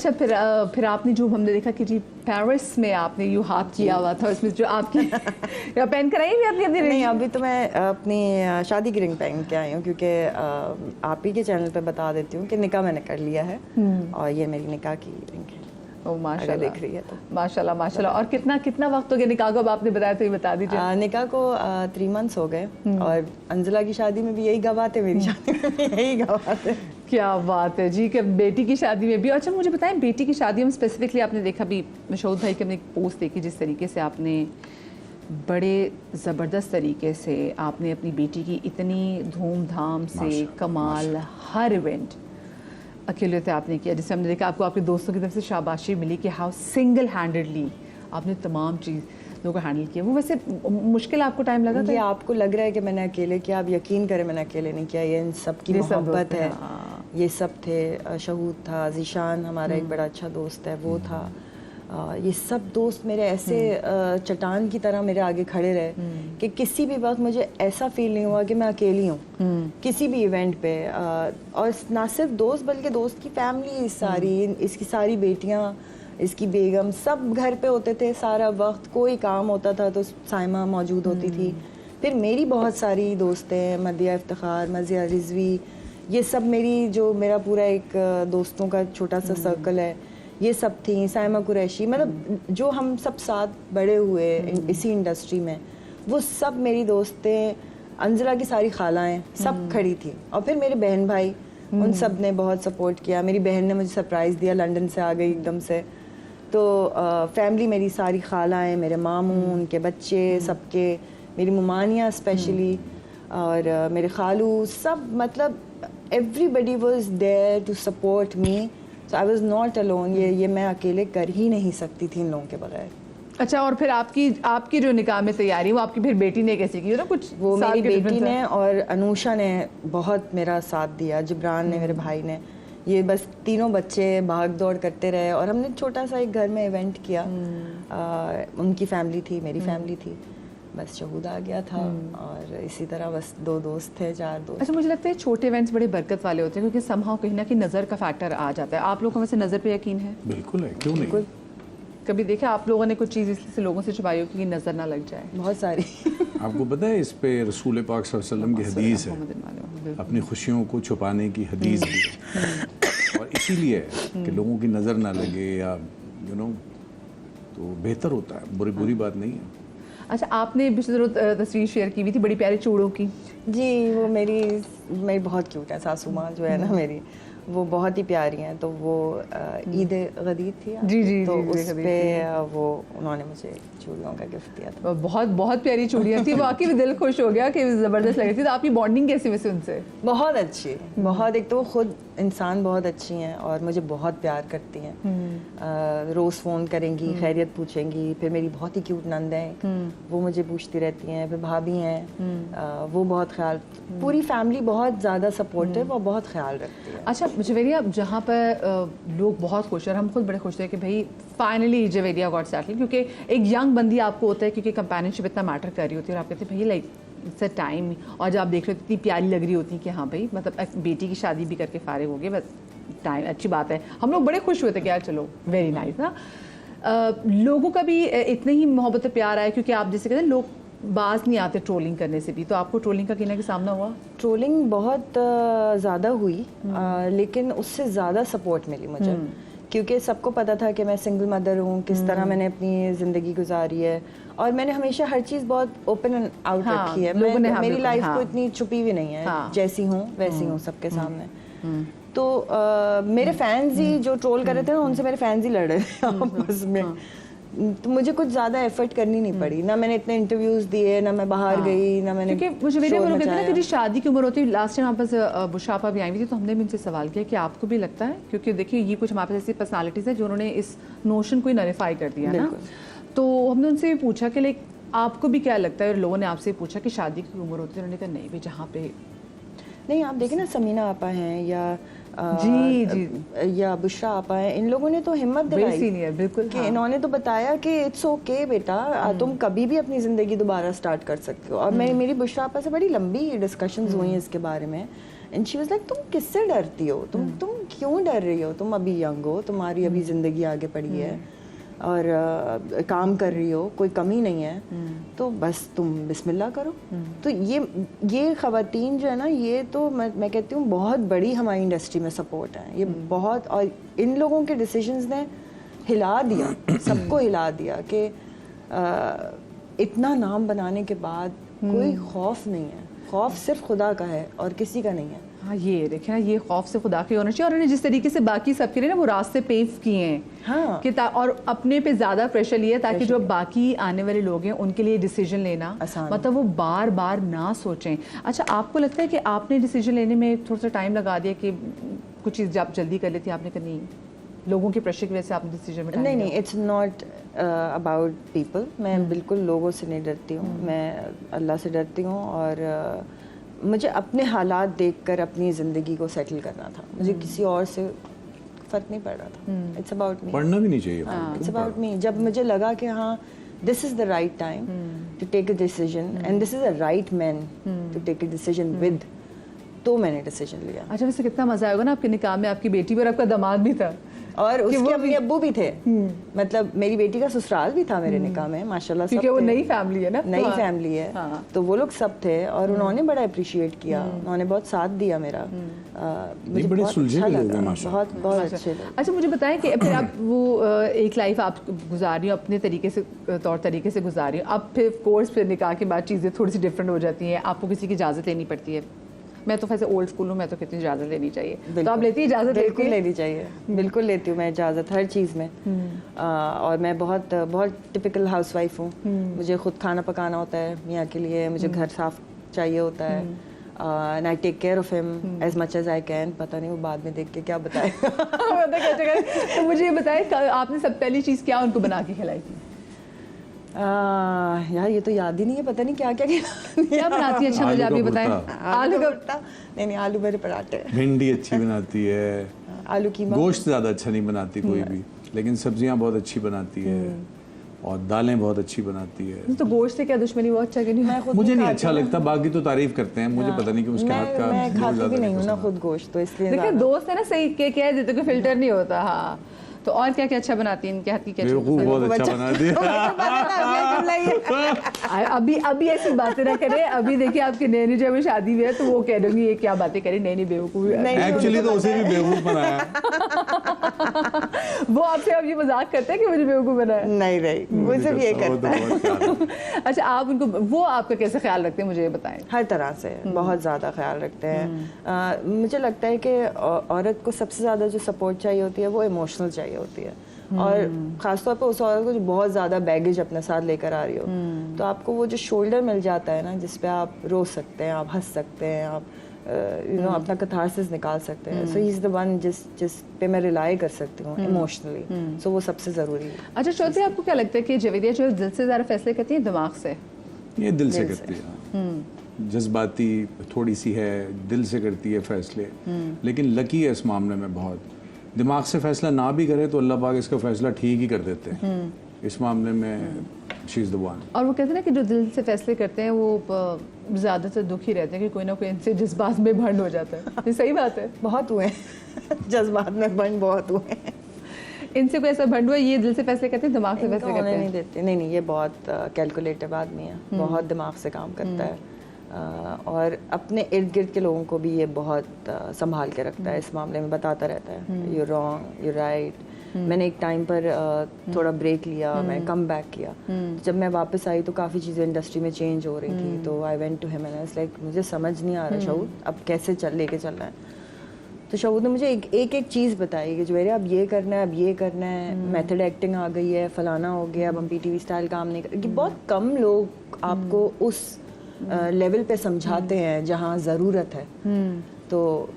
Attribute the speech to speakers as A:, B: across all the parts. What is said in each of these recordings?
A: अच्छा फिर आपने जो हमने देखा कि जी पेरिस में आपने यू हाथ किया हुआ था, उसमें जो आपकी पहन कर आई भी आपने अपनी
B: नहीं, अभी तो मैं अपनी शादी की रिंग पहन के आई हूँ, क्योंकि आप ही के चैनल पे बता देती हूँ कि निकाह मैंने कर लिया है और ये मेरी निकाह की रिंग है।
A: ओ माशाल्लाह,
B: देख रही है तो
A: माशाल्लाह माशाल्लाह। और कितना वक्त हो गया निकाह को? अब आपने बताया तो ये बता दीजिए।
B: निकाह को 3 मंथ्स हो गए और अंजला की शादी में भी यही गवाह थे, मेरी शादी में भी यही गवाह थे।
A: क्या बात है जी, कि बेटी की शादी में भी। अच्छा मुझे बताएं, बेटी की शादी में स्पेसिफिकली आपने देखा भी, मशहूद भाई की हमने एक पोस्ट देखी जिस तरीके से आपने बड़े ज़बरदस्त तरीके से आपने अपनी बेटी की इतनी धूमधाम से कमाल हर इवेंट अकेले से आपने किया, जिससे हमने देखा आपको आपके दोस्तों की तरफ से शाबाशी मिली कि हाउ सिंगल हैंडेडली आपने तमाम चीज़ों को हैंडल किया। वो वैसे मुश्किल आपको टाइम लगा था?
B: ये आपको लग रहा है कि मैंने अकेले किया, आप यकीन करें मैंने अकेले नहीं किया। ये इन सब की मोहब्बत है। ये सब थे, शहूद था, ज़ीशान हमारा एक बड़ा अच्छा दोस्त है, वो था। ये सब दोस्त मेरे ऐसे चट्टान की तरह मेरे आगे खड़े रहे कि किसी भी वक्त मुझे ऐसा फील नहीं हुआ कि मैं अकेली हूँ किसी भी इवेंट पे। और ना सिर्फ दोस्त बल्कि दोस्त की फैमिली सारी, इसकी सारी बेटियाँ, इसकी बेगम, सब घर पे होते थे सारा वक्त। कोई काम होता था तो साइमा मौजूद होती थी। फिर मेरी बहुत सारी दोस्तें, मदिया इफ्तिखार, मज़िया रिजवी, ये सब मेरा पूरा एक दोस्तों का छोटा सा सर्कल है, ये सब थी। साइमा कुरैशी, मतलब जो हम सब साथ बड़े हुए इसी इंडस्ट्री में, वो सब मेरी दोस्तें। अंजला की सारी खालाएं सब खड़ी थी। और फिर मेरे बहन भाई, उन सब ने बहुत सपोर्ट किया। मेरी बहन ने मुझे सरप्राइज़ दिया, लंदन से आ गई एकदम से। तो फैमिली मेरी सारी खालाएं, मेरे मामू, उनके बच्चे, सबके, मेरी मुमानियाँ स्पेशली, और मेरे खालू, सब, मतलब everybody was there to support me. So I was not alone. ये मैं अकेले कर ही नहीं सकती थी इन लोगों के बगैर।
A: अच्छा, और फिर आपकी जो निकाह में तैयारी, वो आपकी फिर बेटी ने कैसे की? ना कुछ
B: वो मेरी बेटी ने और अनूशा ने बहुत मेरा साथ दिया, जिब्रान ने, मेरे भाई ने। ये बस तीनों बच्चे भाग दौड़ करते रहे और हमने छोटा सा एक घर में इवेंट किया। उनकी फैमिली थी, मेरी फैमिली थी, बस शहूद आ गया था और इसी तरह बस 2 दोस्त थे, 4 दोस्त।
A: अच्छा, मुझे लगता है छोटे इवेंट्स बड़े बरकत वाले होते हैं, क्योंकि समहाउ कहीं ना कहीं नज़र का फैक्टर आ जाता है। आप लोगों को वैसे नज़र पे यकीन है?
C: बिल्कुल है, क्यों नहीं।
A: कभी देखा आप लोगों ने कुछ चीज़ इसलिए लोगों से छुपाई हो कि नज़र ना लग जाए?
B: बहुत सारी।
C: आपको पता है इस पे रसूल पाक सल्लल्लाहु अलैहि वसल्लम की हदीस है, अपनी खुशियों को छुपाने की हदीस भी है। और इसीलिए कि लोगों की नज़र ना लगे या तो बेहतर होता है, बुरी बात नहीं है।
A: अच्छा, आपने पिछले तस्वीर शेयर की हुई थी बड़ी प्यारी चूड़ों की।
B: जी, वो मेरी बहुत क्यूट है, सासू माँ जो है ना मेरी, वो बहुत ही प्यारी हैं। तो वो ईद गदीर थी
A: जी,
B: तो उस पे वो उन्होंने मुझे चूड़ियों का गिफ्ट दिया था।
A: बहुत प्यारी चूड़ियाँ थी, वाकई भी दिल खुश हो गया कि ज़बरदस्त लगी थी। तो आपकी बॉन्डिंग कैसी वैसे उनसे? बहुत
B: अच्छी, बहुत। एक तो वो खुद इंसान बहुत अच्छी हैं और मुझे बहुत प्यार करती हैं। रोज़ फ़ोन करेंगी, खैरियत पूछेंगी। फिर मेरी बहुत ही क्यूट नंद है, वो मुझे पूछती रहती हैं। फिर भाभी हैं, वो बहुत ख्याल, पूरी फैमिली बहुत ज़्यादा सपोर्टिव और बहुत ख्याल रखती है।
A: अच्छा जवेरिया, जहाँ पर लोग बहुत खुश हैं और हम खुद बड़े खुश थे कि भाई फाइनली जवेरिया गॉट सेटल, क्योंकि एक यंग बंदी आपको होता है, क्योंकि कंपेनियनशिप इतना मैटर कर रही होती है और आप कहते हैं भाई लाइक इट्स अ टाइम। और जब आप देख रहे हो इतनी प्यारी लग रही होती कि हाँ भाई, मतलब बेटी की शादी भी करके फारिग हो गए, बस टाइम, अच्छी बात है। हम लोग बड़े खुश हुए थे कि यार चलो वेरी नाइस ना। लोगों का भी इतने ही मोहब्बत प्यार आया, क्योंकि आप जैसे कहते हैं लोग बाज नहीं आते ट्रोलिंग करने से भी। तो आपको ट्रोलिंग का कितना के सामना हुआ?
B: ट्रोलिंग बहुत ज़्यादा हुई, लेकिन उससे ज़्यादा सपोर्ट मिली मुझे, क्योंकि सबको पता था कि मैं सिंगल मदर हूँ, किस तरह मैंने अपनी ज़िंदगी गुजारी है। और मैंने हमेशा हर चीज़ बहुत ओपन एंड आउट रखी है। मेरी लाइफ को इतनी छुपी हुई नहीं है। जैसी हूँ वैसी हूँ सबके सामने। तो मेरे फैंस ही जो ट्रोल कर रहे थे ना, उनसे मेरे फैंस ही लड़ रहे थे आपस में। तो मुझे कुछ ज़्यादा एफर्ट करनी नहीं पड़ी, ना मैंने इतने इंटरव्यूज़ दिए, ना मैं बाहर गई, ना मैंने,
A: क्योंकि मुझे मेरे लोग कहते हैं ना कि शादी की उम्र होती है। लास्ट टाइम आप बस बुशापा भी आई हुई थी, तो हमने भी उनसे सवाल किया कि आपको भी लगता है, क्योंकि देखिए ये कुछ हमारे पास ऐसी पर्सनालिटीज़ है जो उन्होंने इस नोशन को ही नरीफाई कर दिया ना। तो हमने उनसे भी पूछा कि लाइक आपको भी क्या लगता है, और लोगों ने आपसे पूछा कि शादी की उम्र होती है, उन्होंने कहा नहीं भाई, जहाँ पे
B: नहीं, आप देखें ना समीना आपा हैं या या बुशरा आपा हैं, इन लोगों ने तो हिम्मत दिलाई,
A: सीनियर बिल्कुल,
B: कि इन्होंने तो बताया कि इट्स ओके बेटा, तुम कभी भी अपनी ज़िंदगी दोबारा स्टार्ट कर सकते हो। और मेरी बुशरा आपा से बड़ी लंबी डिस्कशंस हुई हैं इसके बारे में एंड शी वाज लाइक तुम किससे डरती हो, तुम क्यों डर रही हो, तुम अभी यंग हो, तुम्हारी अभी ज़िंदगी आगे पड़ी है और काम कर रही हो, कोई कमी नहीं है, तो बस तुम बिस्मिल्लाह करो। तो ये ख़वातीन जो है ना, ये तो मैं कहती हूँ बहुत बड़ी हमारी इंडस्ट्री में सपोर्ट है ये बहुत, और इन लोगों के डिसीजंस ने हिला दिया, सबको हिला दिया कि इतना नाम बनाने के बाद कोई खौफ नहीं है, खौफ सिर्फ खुदा का है और किसी का नहीं है।
A: हाँ, ये देखें ना, ये खौफ से खुदा के होना चाहिए, और उन्होंने जिस तरीके से बाकी सबके लिए ना वो रास्ते पेव किए हैं,
B: हाँ,
A: कि और अपने पे ज़्यादा प्रेशर लिए ताकि जो बाकी आने वाले लोग हैं उनके लिए डिसीजन लेना मतलब वो बार बार ना सोचें। अच्छा, आपको लगता है कि आपने डिसीजन लेने में थोड़ा सा टाइम लगा दिया कि कुछ चीज़ आप जल्दी कर लेती, आपने करनी लोगों के प्रेशर की वजह से आपने डिसीजन में?
B: नहीं, इट्स नॉट अबाउट पीपल। मैं बिल्कुल लोगों से नहीं डरती हूँ, मैं अल्लाह से डरती हूँ, और मुझे अपने हालात देखकर अपनी ज़िंदगी को सेटल करना था, मुझे किसी और से फ़र्क नहीं पड़ रहा था। इट्स अबाउट मी,
C: पढ़ना भी नहीं चाहिए,
B: इट्स अबाउट मी। जब मुझे लगा कि हाँ this is the right time to take a decision and this is a right man to take a decision with, तो मैंने डिसीजन लिया।
A: अच्छा, वैसे कितना मज़ा आएगा ना आपके निकाह में, आपकी बेटी भी और आपका दामाद भी था,
B: और उसके अम्मी अब्बू भी थे, मतलब मेरी बेटी का ससुराल भी था मेरे निकाह में, माशाल्लाह,
A: क्योंकि वो नई फैमिली है ना,
B: नई फैमिली है, तो वो लोग सब थे और उन्होंने बड़ा अप्रिशिएट किया, उन्होंने बहुत साथ दिया मेरा, मुझे
C: बड़े
B: बहुत
C: सुलझे
B: अच्छा
C: लोग हैं
B: लगा,
C: माशाल्लाह।
B: बहुत अच्छे लोग।
A: अच्छा, मुझे बताएं कि फिर आप वो एक लाइफ आप गुजार रही हो अपने तरीके से, तौर तरीके से गुजार रही हो, अब फिर कोर्स फिर निकाह के बाद चीज़ें थोड़ी सी डिफरेंट हो जाती हैं, आपको किसी की इजाज़त लेनी पड़ती है। मैं तो वैसे ओल्ड स्कूल हूँ, मैं तो कितनी इजाज़त लेनी चाहिए, तो आप लेती इजाज़त?
B: बिल्कुल लेनी चाहिए, बिल्कुल लेती हूँ मैं इजाज़त हर चीज़ में, और मैं बहुत बहुत टिपिकल हाउसवाइफ हूँ, मुझे खुद खाना पकाना होता है मियाँ के लिए, मुझे घर साफ चाहिए होता है, and I take care of him as much as I can. पता नहीं वो बाद में देख के क्या बताएगा।
A: तो मुझे ये बताएं, आपने सब पहली चीज़ क्या उनको बना के खिलाई थी?
B: यार ये तो याद ही नहीं है, पता नहीं क्या
A: क्या बनाती है? अच्छा, मुझे आप ये बताएं।
B: आलू का भुर्ता? नहीं, आलू मेरे पराठे।
C: भिंडी अच्छी बनाती है,
B: आलू कीमा।
C: गोश्त ज़्यादा अच्छा नहीं बनाती कोई भी, लेकिन सब्जियां बहुत अच्छी बनाती है, और दालें बहुत अच्छी बनाती है।
A: तो गोश्त से क्या दुश्मनी, बहुत अच्छा कि नहीं?
C: मुझे नहीं अच्छा लगता, बाकी तो तारीफ करते हैं, मुझे पता नहीं कि उसके हाथ का।
B: मैं खाती भी नहीं हूँ ना खुद गोश्त, तो इसलिए
A: देखिए दोस्त है ना, सही कह देते, कोई फिल्टर नहीं होता। हाँ, तो और क्या क्या अच्छा बनाती है, इनके हाथ की क्या?
C: बेवकूफ बहुत अच्छा बनाती है।
A: अभी ऐसी बातें ना करें, अभी देखिए आपके नैनी जो अभी शादी हुई है, तो वो कह दूंगी ये क्या बातें करी, नैनी बेवकूफ।
C: एक्चुअली तो उसे भी बेवकूफ बनाया।
A: वो आपसे अब ये मजाक करते हैं कि मुझे बेवकूफ बनाया?
B: नहीं, मुझे भी ये करता है।
A: अच्छा, आप उनको, वो आपका कैसे ख्याल रखते हैं, मुझे ये बताएं।
B: हर तरह से बहुत ज़्यादा ख्याल रखते हैं। मुझे लगता है कि औरत को सबसे ज़्यादा जो सपोर्ट चाहिए होती है वो इमोशनल चाहिए होती है, और ख़ासतौर पर उस औरत को जो बहुत ज़्यादा बैगेज अपने साथ लेकर आ रही हो, तो आपको वो जो शोल्डर मिल जाता है ना, जिस पे आप रो सकते हैं, आप हंस सकते हैं, आप अपना कथारसिस निकाल सकते हैं, सो ही इज़ द वन जिस पे मैं रिलाई कर सकती हूँ इमोशनली, सो वो सबसे ज़रूरी है।
A: अच्छा चौधरी, आपको क्या लगता है कि जवेदिया जो दिल से ज़्यादा फैसले करती है दिमाग से?
C: ये दिल से करती है, जज्बाती थोड़ी सी है, दिल से करती है फैसले, लेकिन लकी है इस मामले में बहुत। दिमाग से फैसला ना भी करे तो अल्लाह पाक इसका फैसला ठीक ही कर देते हैं, इस मामले में शी इज़ द वन।
A: और वो कहते हैं ना कि जो दिल से फैसले करते हैं वो ज़्यादातर दुखी रहते हैं कि कोई ना कोई इनसे जज्बात में भंड हो जाता है। ये सही बात है?
B: बहुत हुए जज्बात में भंड बहुत हुए।
A: इनसे कोई ऐसा भंड हुआ, ये दिल से फैसले करते हैं, दिमाग से फैसले करते हैं?
B: नहीं देते, नहीं, ये बहुत कैलकुलेटिव आदमी है, बहुत दिमाग से काम करता है, और अपने इर्द गिर्द के लोगों को भी ये बहुत संभाल के रखता है, इस मामले में बताता रहता है यू रॉन्ग, यू राइट। मैंने एक टाइम पर थोड़ा ब्रेक लिया, मैं कम बैक किया, जब मैं वापस आई तो काफ़ी चीज़ें इंडस्ट्री में चेंज हो रही थी, तो I went to him and I was like मुझे समझ नहीं आ रहा शऊद अब कैसे लेके चलना है। तो शऊद ने मुझे एक चीज़ बताई कि जवेरिया अब ये करना है, अब ये करना है, मेथड एक्टिंग आ गई है, फलाना हो गया, अब हम PTV स्टाइल काम नहीं कर, कि बहुत कम लोग आपको उस लेवल पे समझाते हैं जहाँ ज़रूरत है। तो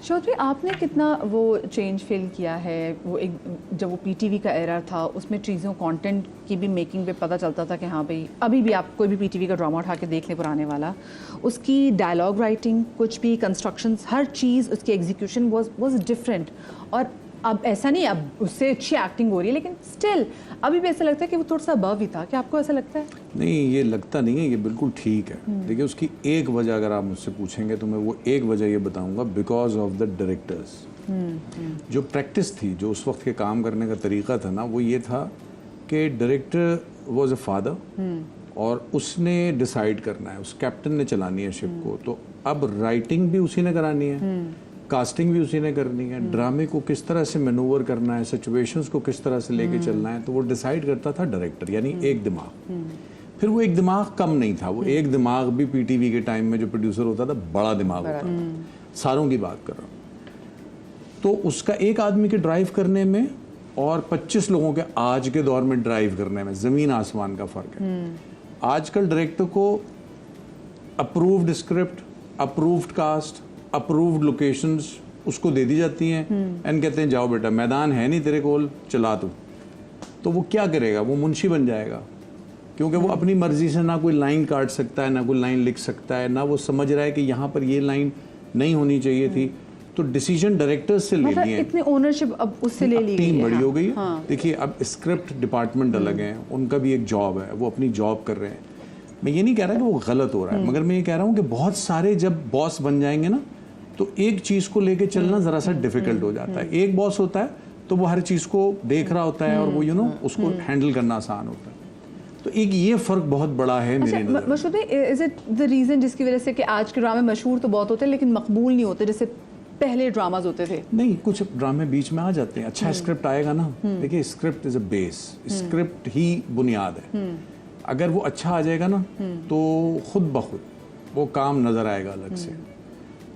A: चौधरी, आपने कितना वो चेंज फील किया है? वो एक जब वो PTV का एरा था, उसमें चीज़ों कंटेंट की भी मेकिंग पे पता चलता था कि हाँ भाई, अभी भी आप कोई भी PTV का ड्रामा उठा के देख लें पुराने वाला, उसकी डायलॉग राइटिंग, कुछ भी कंस्ट्रक्शंस, हर चीज़, उसकी एग्जीक्यूशन वाज डिफरेंट, और अब ऐसा नहीं, अब उससे अच्छी एक्टिंग हो रही है, लेकिन स्टिल अभी भी ऐसा लगता है कि वो थोड़ा सा अबव ही था। क्या आपको ऐसा लगता है?
C: नहीं, ये लगता नहीं है, ये बिल्कुल ठीक है। देखिए, उसकी एक वजह अगर आप मुझसे पूछेंगे तो मैं वो एक वजह ये बताऊंगा, बिकॉज ऑफ द डायरेक्टर्स। जो प्रैक्टिस थी, जो उस वक्त के काम करने का तरीका था ना, वो ये था कि डायरेक्टर वॉज अ फादर और उसने डिसाइड करना है, उस कैप्टन ने चलानी है शिप को। तो अब राइटिंग भी उसी ने करानी है, कास्टिंग भी उसी ने करनी है, ड्रामे को किस तरह से मैनूवर करना है, सिचुएशंस को किस तरह से लेके चलना है, तो वो डिसाइड करता था डायरेक्टर, यानी एक दिमाग। फिर वो एक दिमाग कम नहीं था, वो एक दिमाग भी पीटीवी के टाइम में जो प्रोड्यूसर होता था, बड़ा दिमाग होता था। सारों की बात कर रहा हूँ। तो उसका एक आदमी के ड्राइव करने में और 25 लोगों के आज के दौर में ड्राइव करने में ज़मीन आसमान का फ़र्क है। आजकल डायरेक्टर को approved script, approved cast, approved locations उसको दे दी जाती हैं एंड कहते हैं जाओ बेटा, मैदान है नहीं तेरे कोल, चला तो वो क्या करेगा? वो मुंशी बन जाएगा, क्योंकि वो अपनी मर्जी से ना कोई लाइन काट सकता है, ना कोई लाइन लिख सकता है, ना वो समझ रहा है कि यहाँ पर ये लाइन नहीं होनी चाहिए थी। तो डिसीजन डायरेक्टर्स से ले
A: मतलब
C: लिए,
A: इतनी ओनरशिप अब उससे ले ली गई है।
C: टीम बड़ी हो गई है।
A: हाँ।
C: देखिए, अब स्क्रिप्ट डिपार्टमेंट अलग है, उनका भी एक जॉब है, वो अपनी जॉब कर रहे हैं। मैं ये नहीं कह रहा कि वो गलत हो रहा है, मगर मैं ये कह रहा हूँ कि बहुत सारे जब बॉस बन जाएंगे ना, तो एक चीज को लेके चलना जरा सा डिफिकल्ट हो जाता है। एक बॉस होता है तो वो हर चीज को देख रहा होता है और वो उसको हैंडल करना आसान होता है। तो एक ये फर्क बहुत बड़ा है मेरी नजर में।
A: मशहूर इज इट द रीजन जिसकी वजह से कि आज के ड्रामे मशहूर तो बहुत होते हैं लेकिन मकबूल नहीं होते जैसे पहले ड्रामाज होते थे?
C: नहीं, कुछ ड्रामे बीच में आ जाते हैं, अच्छा स्क्रिप्ट आएगा ना। देखिए, script is a base, script ही बुनियाद है। अगर वो अच्छा आ जाएगा ना तो खुद ब खुद वो काम नजर आएगा अलग से।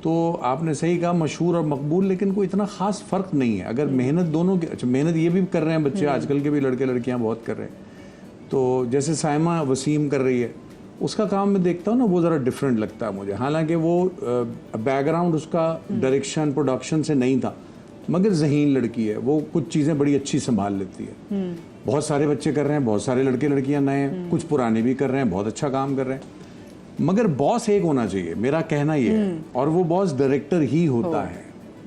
C: तो आपने सही कहा, मशहूर और मकबूल, लेकिन कोई इतना खास फर्क नहीं है। अगर मेहनत दोनों की, अच्छा मेहनत ये भी कर रहे हैं बच्चे, आजकल के भी लड़के लड़कियां बहुत कर रहे हैं। तो जैसे साइमा वसीम कर रही है, उसका काम मैं देखता हूँ ना, वो ज़रा डिफरेंट लगता है मुझे। हालांकि वो बैकग्राउंड उसका डायरेक्शन प्रोडक्शन से नहीं था, मगर ज़हीन लड़की है, वो कुछ चीज़ें बड़ी अच्छी संभाल लेती है। बहुत सारे बच्चे कर रहे हैं, बहुत सारे लड़के लड़कियां नए हैं, कुछ पुराने भी कर रहे हैं, बहुत अच्छा काम कर रहे हैं। मगर बॉस एक होना चाहिए, मेरा कहना ये है, और वो बॉस डायरेक्टर ही होता है।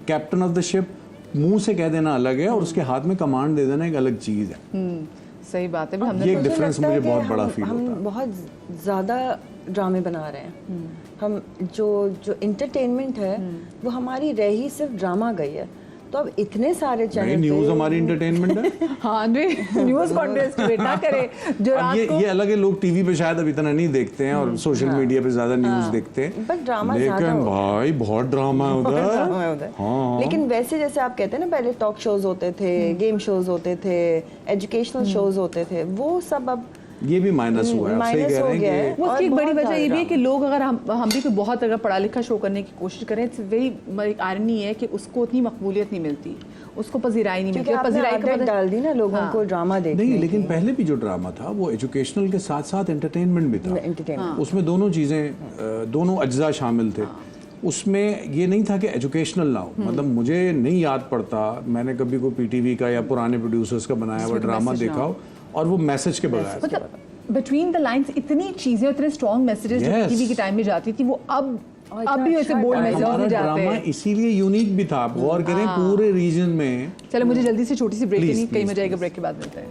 C: कैप्टन ऑफ द शिप मुंह से कह देना अलग है और उसके हाथ में कमांड दे देना एक अलग चीज़ है।
A: सही बात है।
C: ये एक डिफरेंस मुझे बहुत बड़ा फील होता है।
B: हम बहुत ज़्यादा ड्रामे बना रहे हैं। हम जो इंटरटेनमेंट है वो हमारी रह ही सिर्फ ड्रामा गई है। तो अब इतने सारे चैनल,
C: न्यूज़ हमारी इंटरटेनमेंट है।
A: हाँ न्यूज़ कंटेस्ट बेटा करे जो रात को,
C: ये अलग है, लोग टीवी पे शायद अब इतना नहीं देखते हैं और सोशल मीडिया पे ज्यादा न्यूज़ देखते हैं,
B: बट ड्रामा
C: लेकिन भाई बहुत ड्रामा है उधर। हाँ।
B: लेकिन वैसे जैसे आप कहते हैं ना, पहले टॉक शोज होते थे, गेम शोज होते थे, एजुकेशनल शोज होते थे, वो सब अब
C: ये भी माइनस हुआ है। आप सही कह रहे हैं कि
A: उसकी एक बड़ी वजह ये भी है कि लोग अगर हम भी कोई बहुत अगर पढ़ा लिखा शो करने की कोशिश करें, इट्स वेरी एक आयरनी है कि उसको उतनी मकबूलियत नहीं मिलती, उसको पजीराई नहीं मिलती।
B: पजीराई का डाल दी ना लोगों को ड्रामा देखने
C: नहीं, लेकिन पहले भी जो ड्रामा था वो एजुकेशनल के साथ साथ एंटरटेनमेंट भी था। उसमें दोनों चीज़ें, दोनों अज्जा शामिल थे। उसमें ये नहीं था कि एजुकेशनल ना हो। मतलब मुझे नहीं याद पड़ता मैंने कभी कोई पीटीवी का या पुराने प्रोड्यूसर्स का बनाया हुआ ड्रामा देखा हो और वो मैसेज के बगैर।
A: मतलब बिटवीन द लाइंस इतनी चीजें, इतने स्ट्रॉन्ग मैसेजेस जो टीवी के टाइम में जाती थी, वो अब भी ऐसे बोल्ड मैसेज में जाते हैं।
C: इसीलिए यूनिक भी था। आप गौर करें, पूरे रीजन में।
A: चलो मुझे जल्दी से छोटी सी ब्रेक लेनी, कहीं में जाएगा, ब्रेक के बाद मिलते हैं।